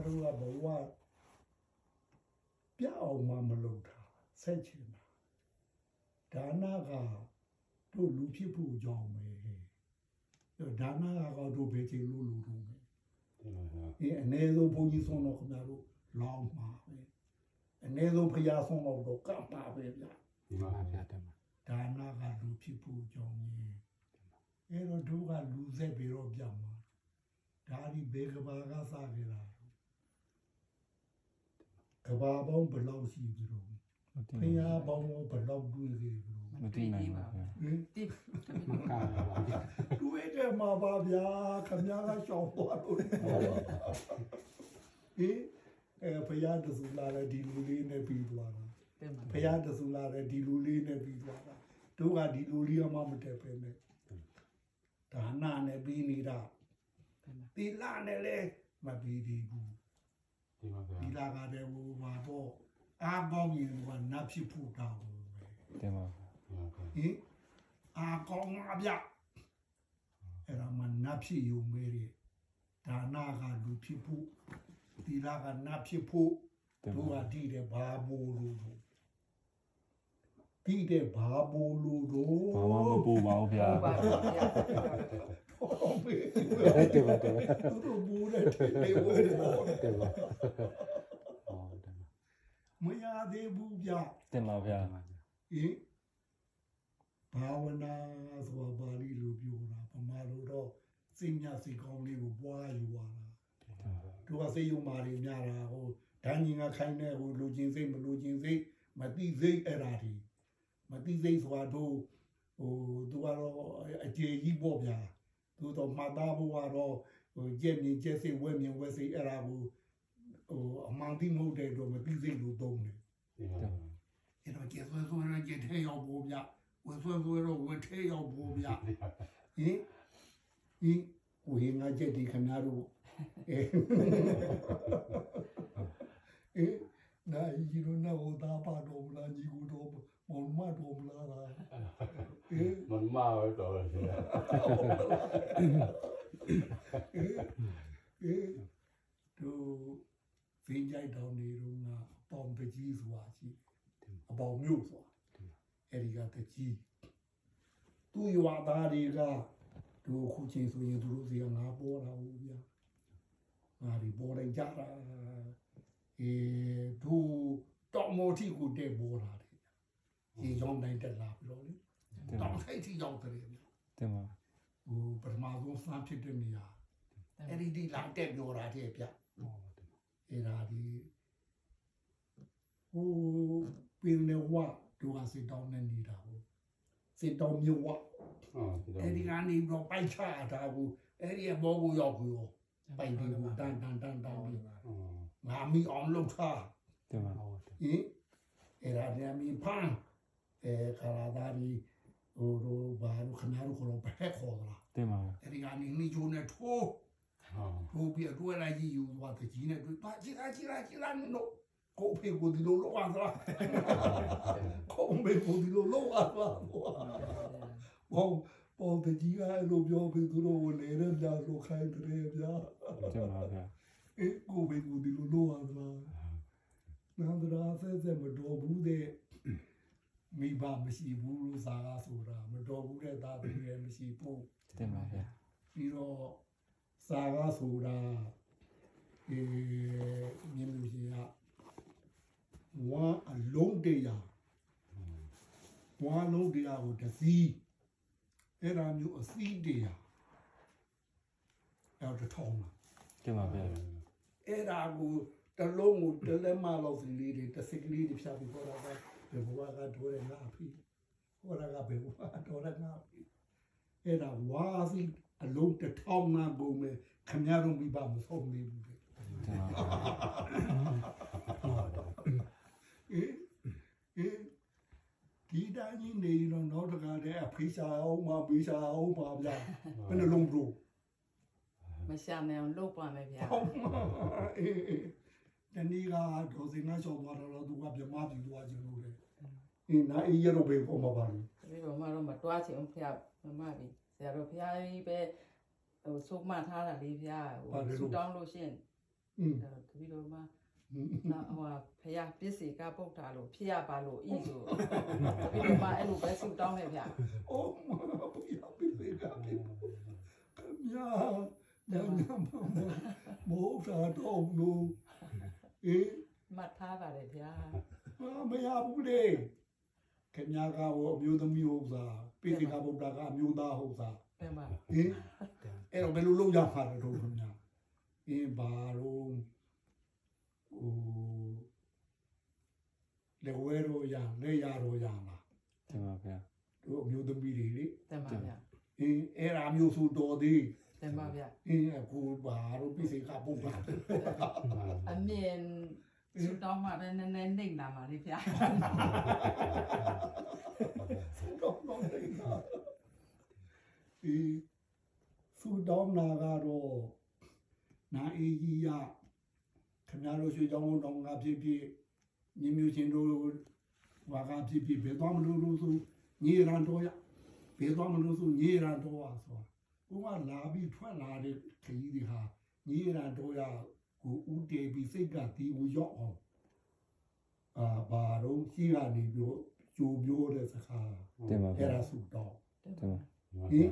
တို့ကဘဝပြအောင်မှမလုပ်တာဆက်ချင်တာဒါနကတို့လူဖြစ်ဖို့ကြောင်းပဲဒါနကတော့တို့ပဲချိန်လို့လူတို့ပဲအနေဆုံးဘုန်းကြီးဆုံးတော့ခင်ဗျားတို့လောင်းမှာပဲအနေဆုံးဖရာဆုံးတော့ကပ်ပါပဲဗျာဒီမှာဗျာတမဒါနကလူဖြစ်ဖို့ကြောင်းကြီးအဲ့တော့တို့ကလူဆက်ပြီးတော့ပြောင်းမှာဒါဒီဘေကဘာကစားကြတာကဘာပေါင်းဘယ်လောက်ရှိပြီတော့ဖရာပေါင်းဘယ်လောက်တွေ့ခဲ့ပြီမသိနိုင်ပါဘူးတိမကားပါဗျာတွေ့တယ်မှာပါဗျာခင်ဗျားကရှောင်းသွားလို့ဖရာတဆူလာတဲ့ဒီလူလေးနဲ့ပြီးသွားတာဖရာတဆူလာတဲ့ဒီလူလေးနဲ့ပြီးသွားတာတို့ကဒီလူလေးမှမတက်ပဲနဲ့ဒါနနဲ့ပြီးနေတာသီလနဲ့လည်းမပြီးသေးဘူးဒီမှာဗျာသီလကတည်းကဘာတော့အားကောင်းရင်ကနတ်ဖြစ်ဖို့တောင်းပဲတင်ပါအားကောင်းမှာဗျအဲ့ဒါမှနတ်ဖြစ်ရုံပဲဒါနကလူဖြစ်ဖို့သီလကနတ်ဖြစ်ဖို့တို့ကတည်တယ်ဘာမို့လို့တည်တယ်ဘာမို့လို့တော့ဘာမှမပူပါဘူးဗျာဟုတ်ပြီတယ်ပါတယ်တို့ဘူတယ်တေဝဲတယ်တယ်ပါမရသေးဘူးဗျတင်ပါဗျာဘာဝနာဆိုတာပါဠိလိုပြောတာဗမာလိုတော့စိတ်ညစိတ်ကောင်းလေးကိုပွားယူရတာတို့ကစိတ်ယုံမာတွေများတာဟိုဒန်းကြီးကခိုင်းတဲ့ဟိုလူချင်းစိတ်မလူချင်းစိတ်မတိစိတ်အဲ့ဒါဒီမတိစိတ်ဆိုတာတို့ဟိုသူကတော့အကျေကြီးပေါ့ဗျာသူတော့မှတ်သားဖို့ကတော့ဟိုကြက်မြင်ကြက်စိတ်ဝဲမြင်ဝဲစိတ်အဲ့ဒါကိုဟိုအမှန်တိမဟုတ်တဲ့တော့မတိစိတ်လို့သုံးတယ်အဲ့တော့ကျဆွဲဆွဲရကြက်ထဲရောက်ဖို့ဗျဝဆွဲဆွဲတော့ဝထဲရောက်ဖို့ဗျဝေငါကြက်ဒီခင်ဗျားတို့နိုင်ကြီးတို့နဲ့ဟိုသားပါတော့မလားညီကိုတော့မောင်မတော်မလားမမတော့တယ်တို့ဖင်းကြိုက်တော်နေတော့ငါအပေါင်တကြီးဆိုတာရှိအပေါင်မျိုးဆိုတာအဲ့ဒီကတကြီးသူ့ရွာသားတွေကတို့ခုချင်းဆိုရင်သူတို့စီကငါပေါ်တာဘူးဗျာငါဒီပေါ်လိုက်ကြတာတို့တော်မော်တီကိုတဲ့ပေါ်တာလေရေကြောင်းတိုင်းတက်လာပြီးတော့လေတောင်ထိပ်ထိရောက်တယ်ဗျာတင်ပါဟိုပထမဆုံးစမ်းဖြစ်တဲ့နေရာအဲ့ဒီလာတက်ပြောတာတဲ့ဗျာအဲ့ဒါဒီဟိုပင်နေဝတို့ကစစ်တောင်းနေနေတာဟိုစစ်တောင်းမြို့ဝအဲ့ဒီကနေတော့ပိုက်ချတာကိုအဲ့ဒီအဘောကိုရောက်ပြီးတော့ပိုက်ဒီကိုတန်ပြီးငါမီအောင်လုပ်ထားတင်ပါအဲ့ဒါညမီဖန်ခလာဒါဒီဟိုတို့ဘာလို့ခဏလို့ခေါ်တော့ဘက်ခေါ်တာတင်ပါအဲ့ဒီကနေနေချိုးနဲ့ထိုးပြီးအတွဲလိုက်ကြီးယူသွားတကြီးနဲ့တွေ့ကြည်လားနော်ကိုဖေကိုဒီလိုလောက်သွားကိုမေကိုဒီလိုလောက်သွားပေါ်တကြီးကလိုပြောပြီးသူတို့ဝင်နေတဲ့ကြာလို့ခိုင်းတယ်ဗျာတင်ပါဗျာကိုဖေကိုဒီလိုလောက်သွားနန္ဒရာဆက်မတော်ဘူးတဲ့မိဘမရှိဘူးလို့စာကားဆိုတာမတော်ဘူးတဲ့သားသမီးလည်းမရှိဘူးတင်ပါဗျာပြီးတော့စာကားဆိုတာမြင်လို့ရှိရဝါအလုံးတရားဝါလုံးတရားကိုတစည်းအဲ့ဒါမျိုးအစည်းတရားအဲ့တော့ထောင်းလာတင်ပါဗျာအဲ့ဒါကိုတလုံးကိုတလက်မလောက်စီလေးတွေတစ်စကလေးတွေဖြတ်ပြီးပေါ်လာတာဘယ်ဘဝကတော်ရငါပြီဟောတာကဘယ်ဘဝတော်ရငါပြီအဲ့ဒါဝါစီအလုံးတစ်ထောင်မှပုံမဲ့ခမရတို့မိဘမဆုံးသေးဘူးတဲ့ဒီတိုင်းကြီးနေတော့နောက်တကားတဲ့အဖေးရှာအောင်မပေးရှာအောင်ပါဗျာဘယ်နှလုံးတို့မရှာနိုင်အောင်လုပ်ပါမယ်ဗျာတနည်းကဒေါ်စင်ကရှောက်သွားတော့သူကပြမပြီသွားခြင်းလို့လေနာအေးရတော့ဘေပေါ်မှာပါလို့ဒီတော့မှတော့မတွားချင်ဖျားမမပြီဆရာတော်ဖျားကြီးပဲဟိုဆုံးမထားတာလေးဖျားဟိုဆူတောင်းလို့ရှင် တပည့်တော်မှာနော်ဟိုဖះပစ္စည်းကပုတ်တာလို့ဖြစ်ရပါလို့ဤဆိုတပည့်တော်မှာအဲ့လိုပဲဆုတောင်းတယ်ဗျာ အိုးဘုရားပြည့်စုံကြပြီညာမိုးစားတော့လို့အေး မှတ်ထားပါတယ်ဗျာ မရဘူးလေခင်ဗျားကဟိုအမျိုးသမီးဟုတ်စားပိစိကဗုဒ္ဓကအမျိုးသားဟုတ်စား ပြန်ပါ ဟင်အဲ့တော့ဘယ်လိုလုပ်ရမှာလဲတို့ခင်ဗျာအင်းဘာလို့ဟိုလေဝဲတော့ရလေရတော့ရလား တင်ပါဗျာ တို့အမျိုးသမီးတွေလေ ပြန်ပါဗျာ အင်းအဲ့ဒါမျိုးဆိုတော်သေး ပြန်ပါဗျာ အင်းအခုဘာလို့ပိစိကဗုဒ္ဓ အမြင်ဆုတောင်းမှပဲနည်းနည်းနှိမ့်လာပါလေဗျာ တော့နေတာဒီစူတောင်းနာကတော့နာအေးကြီးရခင်ဗျားတို့ရွှေချောင်းတောင်ကဖြစ်ဖြစ်ညီမျိုးချင်းတို့ဝါကဖြစ်ဖြစ်ဘယ်သွားမလို့လို့ဆိုညီရန်တော့ရဘယ်သွားမလို့ဆိုညီရန်တော့ရဆိုဘုမလာပြီးထွက်လာတဲ့ခရီးတွေဟာညီရန်တော့ရကိုဦးတေပြီးစိတ်ကဒီကိုရောက်အောင်ဘာတော့ကြီးကနေပြီးကြိုပြောတဲ့စကား တင်ပါဗျာ အဲ့ဒါဆူတောင်း တင်ပါ ဟင်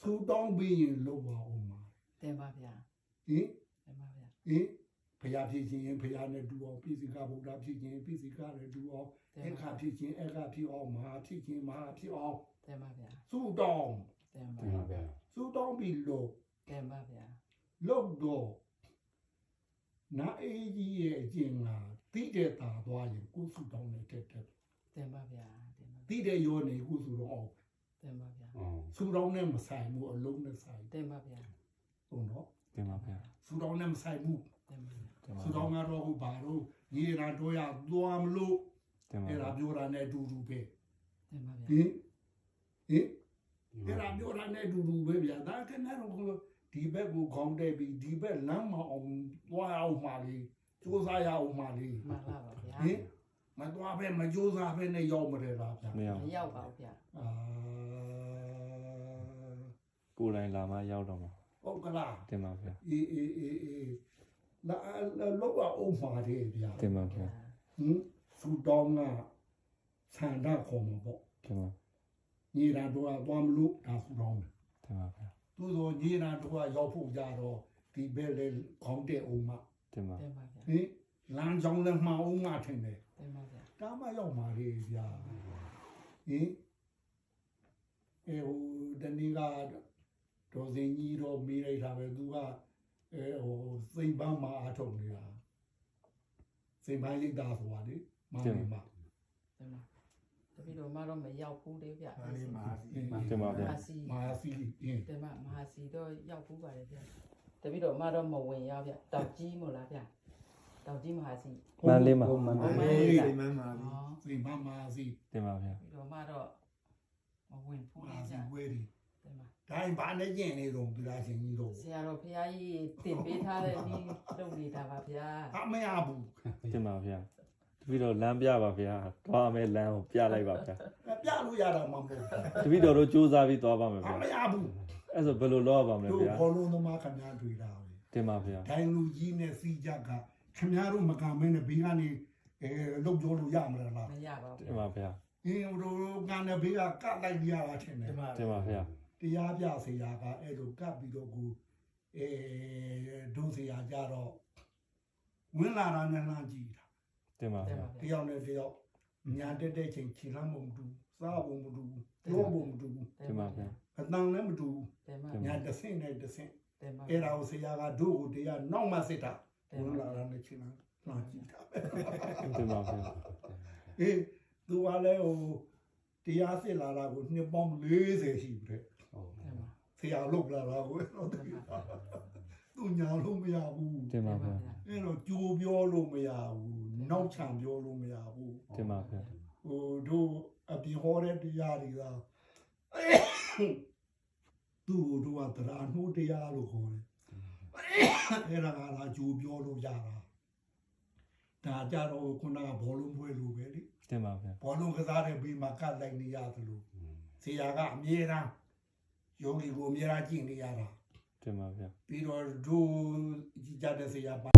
ဆူတောင်းပြီးရင်လောက်ပါအောင်ပါ ပြန်ပါဗျာ ဟင် ပြန်ပါဗျာ ဟင်ဘုရားဖြစ်ခြင်းဘုရားနဲ့တူအောင်ပိစိကဗုဒ္ဓဖြစ်ခြင်းပိစိကနဲ့တူအောင်အခါဖြစ်ခြင်းအခါဖြစ်အောင်မဟာဖြစ်ခြင်းမဟာဖြစ်အောင် ပြန်ပါဗျာ ဆူတောင်း ပြန်ပါ တင်ပါဗျာ ဆူတောင်းပြီးလို့ ပြန်ပါဗျာ လောက်တော့နာအေးကြီးရဲ့အကျင့်ကတိတဲ့တာသွားရင်ကိုယ်ဆူတောင်းတဲ့တက်တက် ပြန်ပါဗျာပြန်ပါ တိတဲ့ရောနေကိုယ်ဆူတော့အောင် ပြန်ပါဗျာ ဆူတောင်းနဲ့မဆိုင်ဘူးအလုံးနဲ့ဆိုင် ပြန်ပါဗျာ ဟုတ်တော့ တင်ပါဗျာ ဆူတောင်းနဲ့မဆိုင်ဘူး ပြန်ပါဗျာ တင်ပါ ဆူတောင်းကတော့ဟိုဘာလို့ညီရန်တော့ရသွားမလို့ တင်ပါ အဲ့ဒါပြောတာနဲ့အတူတူပဲ ပြန်ပါဗျာ ဟင်အဲ့ဒါပြောတာနဲ့အတူတူပဲဗျာဒါကနဲ့တော့ဒီဘက်ကိုခေါင်းတဲ့ပြီးဒီဘက်လမ်းမအောင်သွားအောင်ပါလေစူးစမ်းရအောင်ပါလေ မှန်လားပါဗျာ ဟင်မသွားပဲမကြိုးစားပဲနဲ့ရောက်မတယ်လားဗျာ မရ မရောက်ပါဘူးဗျာ ကိုယ်တိုင်လာမှရောက်တော့မှာ ဟုတ်ကလား တင်ပါဗျာ အေးလာလောက်အောင်ပါလေဗျာ တင်ပါဗျာ ဟင်စူတောင်းကဆန္ဒခေါ်မှာပေါ့ တင်ပါ ညီရန်တော့သွားမလို့ဒါစူတောင်းတယ် တင်ပါဗျာ သူဆိုညီရန်တော့ရောက်ဖို့ကြတော့ဒီဘက်လေခေါင်းတဲ့အောင်မ တင်ပါ ပြန်ပါဗျာ ဟင်လမ်းကြောင်းလည်းမှောင်အောင်မထင်တယ် ပြန်ပါဗျာ ဒါမှရောက်มาလေဗျာဟင်ဟိုတနည်းကတော့စင်ကြီးတော့မေးလိုက်တာပဲသူကဟိုစိတ်ပန်းမှာအထုံနေတာစိတ်ပန်းရိတ်တာဆိုတာလေမောင်နေမှာ ပြန်ပါတပည့်တော်မတော့မရောက်ဘူးလေဗျာ မာစီ တင်ပါဗျာ မာစီ မာစီဟင် ပြန်ပါမဟာစီတော့ရောက်ဘူးပါတယ်ဗျာတပည့်တော်မတော့မဝင်ရောက်ဗျာတောက်ကြီးမို့လားဗျာတောက်ကြီးမဟာစီ မန်းလေးမှာ ဟုတ်မှန်ပါဗျာ စိတ်ပန်းမာစီ တင်ပါဗျာ တပည့်တော်မတော့မဝင်ဘူး မာ လေ စီ ဗျာ ဝဲဒီ ပြန်ပါ တိုင်းဘာနဲ့ကျင်နေတော့ပြည်သားရှင်ကြီးတော့ ဆရာတော်ဖရာကြီးတင်ပေးထားတဲ့ဒီလုပ်နေတာပါဗျာ အမရဘူး တင်ပါဗျာတပည့်တော်လမ်းပြပါဗျာသွားမယ်လမ်းကိုပြလိုက်ပါဗျာ ပြလို့ရတော့မှာမဟုတ် တပည့်တော်တို့စူးစမ်းပြီးသွားပါမယ် အ ဗျာ မရဘူး အဲ့ဆိုဘယ်လိုလုပ်ရပါမလဲ တို့ ဗျာ ဘောလုံးသမားခင်ဗျားတွေ့တာပဲ တင်ပါဗျာ ဒိုင်လူကြီးနဲ့စီကြကခင်ဗျားတို့မကမင်းနဲ့ဘေးကနေလုတ်ပြောလို့ရမှာလား မရပါဘူး တင်ပါဗျာ အင်းတို့ကနေဘေးကကတ်လိုက်ရတာထင်တယ် တင်ပါဗျာ တရားပြဆရာကအဲ့လိုကတ်ပြီးတော့ကိုဒုဆရာကြတော့ဝင်လာတာနဲ့လှမ်းကြည့်တာ တင်ပါ ပြန် ဗျာ ပါ တ ဗျာ ယောက်နဲ့တယောက်ညာတက်တဲ့ချိန်ခြေလမ်းမတူစားဖို့မတူပြောဖို့မတူ တင်ပါဗျာ အတန်လည်းမတူ ပြန်ပါ ညာတစ်ဆင့်နဲ့တစ်ဆင့် ပြန်ပါ အဲ့ဒါကိုဆရာကတို့ကိုတရားနောက်မှစစ်တာ ပြန် ဝင် ပါ လာတာနဲ့ခြေလမ်းလှမ်းကြည့်တာ တင်ပါဗျာ အေးသူကလည်းဟိုတရားစစ်လာတာကိုနှစ်ပေါင်း40ရှိပြီတဲ့ ပြန်ပါ ဆရာလုတ်လာတာကိုတော့သူညာလို့မရဘူး တင်ပါဗျာ အဲ့တော့ကြိုးပြောလို့မရဘူးနောက်ချံပြောလို့မရဘူး တင်ပါဗျာ ဟိုတို့အပြင်ဟောတဲ့တရားတွေကသူ့တို့ကတရားနှိုးတရားလို့ခေါ်တယ်အဲ့ဒါကလာကြိုးပြောလို့ရတာဒါကြတော့ခုနကဘောလုံးပွဲလိုပဲလေ တင်ပါဗျာ ဘောလုံးကစားတဲ့ဘေးမှာကတ်လိုက်နေရတယ်လို့ဆရာကအမြဲတမ်းယောဂီကိုအမြဲတမ်းကြည့်နေရတာ တင်ပါဗျာ ပြီးတော့ဒိုကြတဲ့ဆရာပါ